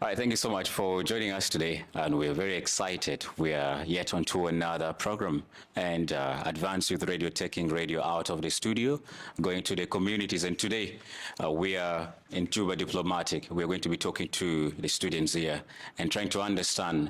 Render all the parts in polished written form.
All right, thank you so much for joining us today, and we're very excited. We are yet on to another program, and Advanced Youth Radio, taking radio out of the studio, going to the communities. And today, we are in Juba Diplomatic. We're going to be talking to the students here and trying to understand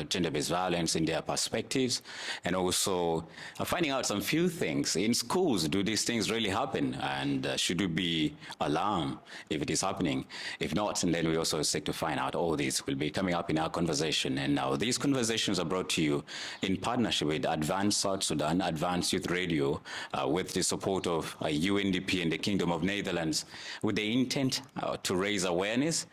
gender-based violence in their perspectives, and also finding out some few things. In schools, do these things really happen? And should we be alarmed if it is happening? If not, and then we also seek to find out all these will be coming up in our conversation. And now these conversations are brought to you in partnership with Advanced South Sudan, Advanced Youth Radio, with the support of UNDP and the Kingdom of Netherlands, with the intent to raise awareness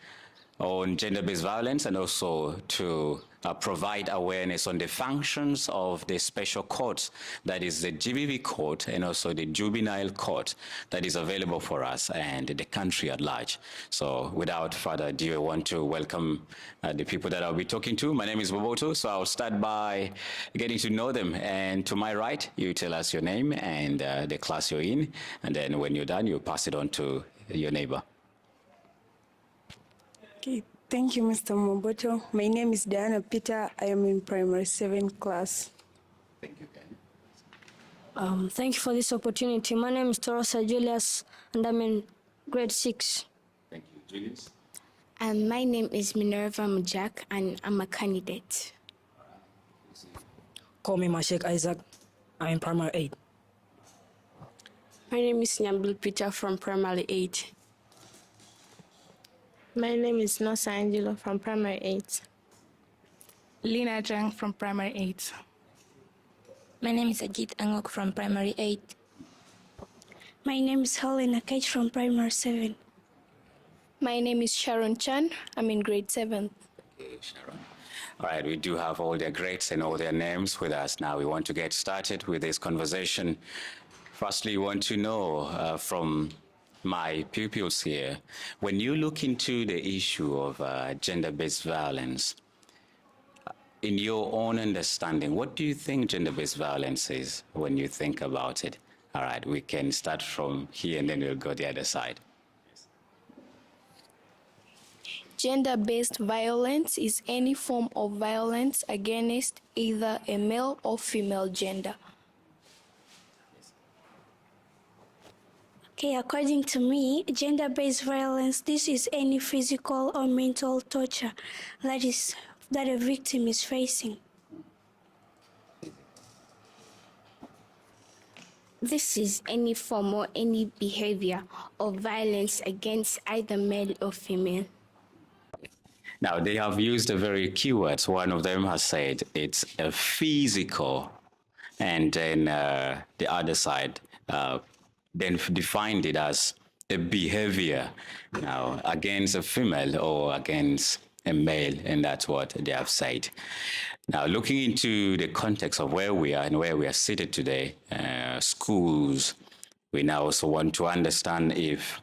on gender-based violence and also to provide awareness on the functions of the special courts, that is the GBV court and also the juvenile court that is available for us and the country at large. So without further ado, I want to welcome the people that I'll be talking to. My name is Boboto, so I'll start by getting to know them. And to my right, you tell us your name and the class you're in, and then when you're done, you pass it on to your neighbor. Okay, thank you, Mr. Moboto. My name is Diana Peter. I am in primary 7 class. Thank you, Ken. Thank you for this opportunity. My name is Torosa Julius, and I'm in grade 6. Thank you, Julius. My name is Minerva Mujak, and I'm a candidate. Call me Mashek Isaac. I'm in primary 8. My name is Nyambil Peter from primary 8. My name is Nosa Angelo from primary 8. Lina Jang from primary 8. My name is Ajit Angok from primary 8. My name is Helena Kate from primary 7. My name is Sharon Chan. I'm in grade 7. Okay, Sharon. All right, we do have all their grades and all their names with us now. We want to get started with this conversation. Firstly, we want to know from my pupils here, when you look into the issue of gender-based violence, in your own understanding, what do you think gender-based violence is when you think about it? All right, we can start from here and then we'll go the other side. Gender-based violence is any form of violence against either a male or female gender. Okay, according to me, gender-based violence, this is any physical or mental torture that a victim is facing. This is any form or any behavior of violence against either male or female. Now, they have used a very keywords. One of them has said it's a physical, and then the other side then defined it as a behavior now against a female or against a male, and that's what they have said. Now, looking into the context of where we are and where we are seated today, schools, we now also want to understand if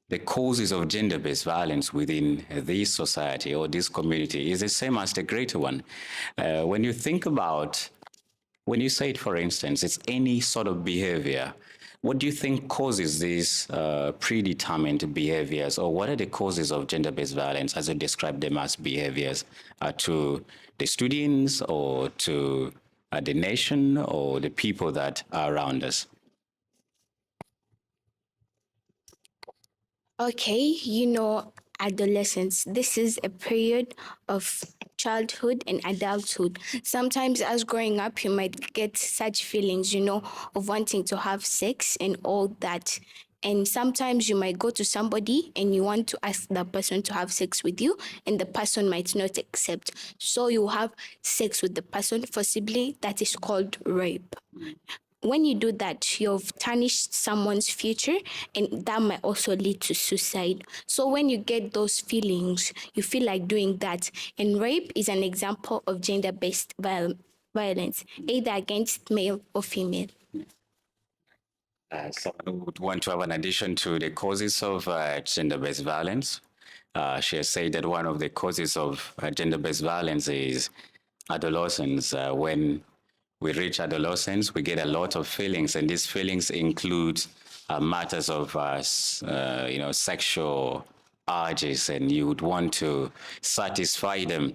the causes of gender-based violence within this society or this community is the same as the greater one. When you think about, when you say it, for instance, it's any sort of behavior, what do you think causes these predetermined behaviors, or what are the causes of gender-based violence as you describe them as behaviors to the students or to the nation or the people that are around us? Okay, adolescence, this is a period of childhood and adulthood. Sometimes as growing up, you might get such feelings, of wanting to have sex and all that. And sometimes you might go to somebody and you want to ask that person to have sex with you, and the person might not accept. So you have sex with the person, forcibly. That is called rape. When you do that, you've tarnished someone's future, and that might also lead to suicide. So when you get those feelings, you feel like doing that. And rape is an example of gender-based violence, either against male or female. Someone would want to have an addition to the causes of gender-based violence. She has said that one of the causes of gender-based violence is adolescence. When we reach adolescence, we get a lot of feelings, and these feelings include matters of, sexual urges and you would want to satisfy them.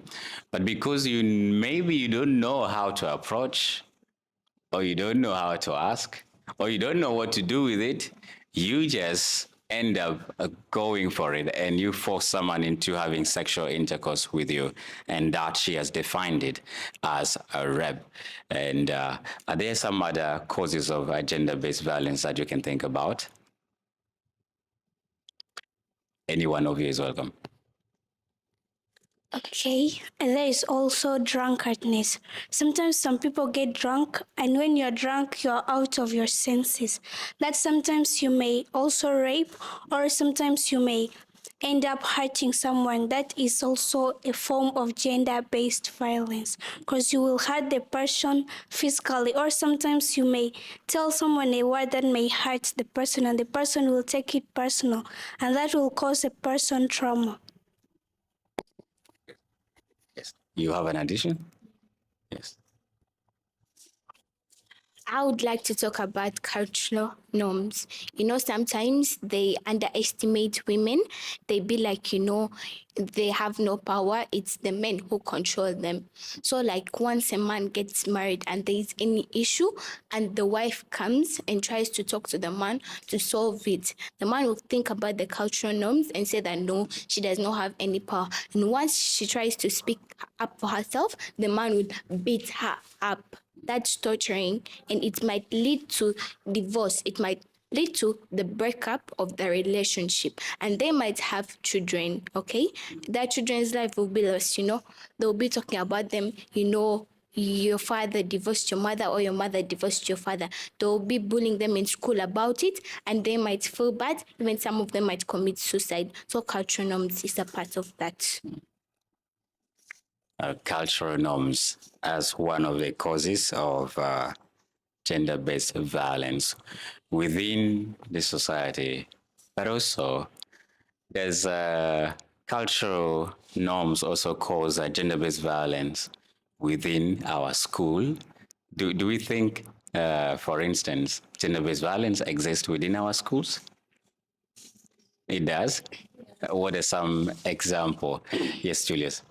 But because maybe you don't know how to approach, or you don't know how to ask, or you don't know what to do with it, you just end up going for it and you force someone into having sexual intercourse with you, and that she has defined it as a rape. And are there some other causes of gender-based violence that you can think about? Any one of you is welcome. Okay, and there is also drunkardness. Sometimes some people get drunk, and when you're drunk, you're out of your senses. That sometimes you may also rape, or sometimes you may end up hurting someone. That is also a form of gender-based violence, because you will hurt the person physically, or sometimes you may tell someone a word that may hurt the person, and the person will take it personal, and that will cause a person trauma. Yes. You have an addition? Yes. I would like to talk about cultural norms. Sometimes they underestimate women. They be like, they have no power. It's the men who control them. So like once a man gets married and there is any issue and the wife comes and tries to talk to the man to solve it, the man will think about the cultural norms and say that no, she does not have any power. And once she tries to speak up for herself, the man would beat her up. That's torturing, and it might lead to divorce. It might lead to the breakup of the relationship, and they might have children, okay? That children's life will be lost, They'll be talking about them, your father divorced your mother or your mother divorced your father. They'll be bullying them in school about it, and they might feel bad. Even some of them might commit suicide. So cultural norms is a part of that. Cultural norms as one of the causes of gender-based violence within the society, but also there's cultural norms also cause gender-based violence within our school. Do we think, for instance, gender-based violence exists within our schools? It does. What are some examples? Yes, Julius.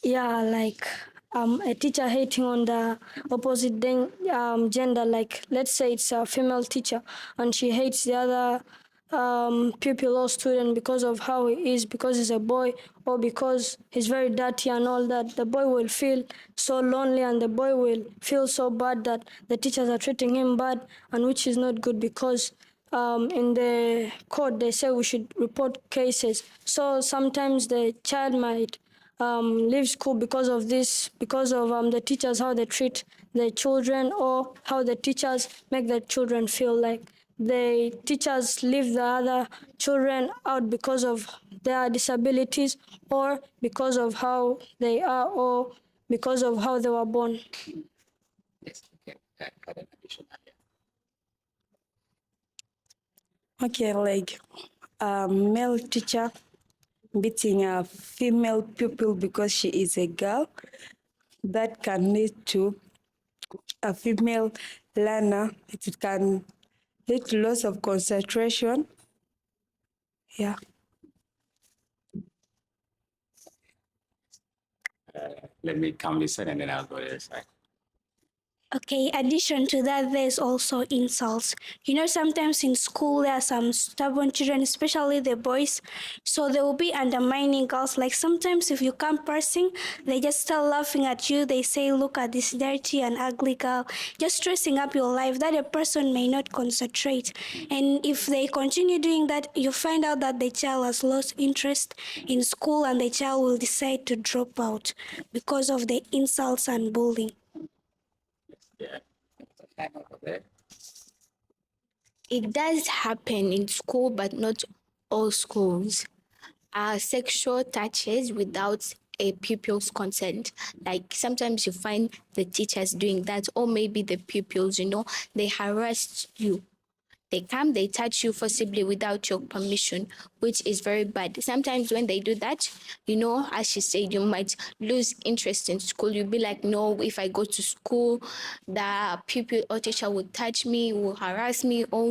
Yeah, like a teacher hating on the opposite gender, like let's say it's a female teacher and she hates the other pupil or student because of how he is, because he's a boy or because he's very dirty and all that. The boy will feel so lonely and the boy will feel so bad that the teachers are treating him bad, and which is not good, because in the court they say we should report cases. So sometimes the child might leave school because of this, because of the teachers, how they treat the children, or how the teachers make the children feel. Like the teachers leave the other children out because of their disabilities, or because of how they are, or because of how they were born. Yes. Okay. Okay, like a male teacher beating a female pupil because she is a girl, that can lead to a female learner. It can lead to loss of concentration. Yeah. Let me come this side and then I'll go to the side. Okay, addition to that, there's also insults. Sometimes in school there are some stubborn children, especially the boys, so they will be undermining girls. Like sometimes if you come passing, they just start laughing at you. They say, look at this dirty and ugly girl, just stressing up your life that a person may not concentrate. And if they continue doing that, you find out that the child has lost interest in school and the child will decide to drop out because of the insults and bullying. Yeah. It does happen in school, but not all schools. Sexual touches without a pupil's consent. Like sometimes you find the teachers doing that, or maybe the pupils, they harass you. They come, they touch you forcibly without your permission, which is very bad. Sometimes when they do that, as she said, you might lose interest in school. You'll be like, no, if I go to school, the pupil or teacher will touch me, will harass me, or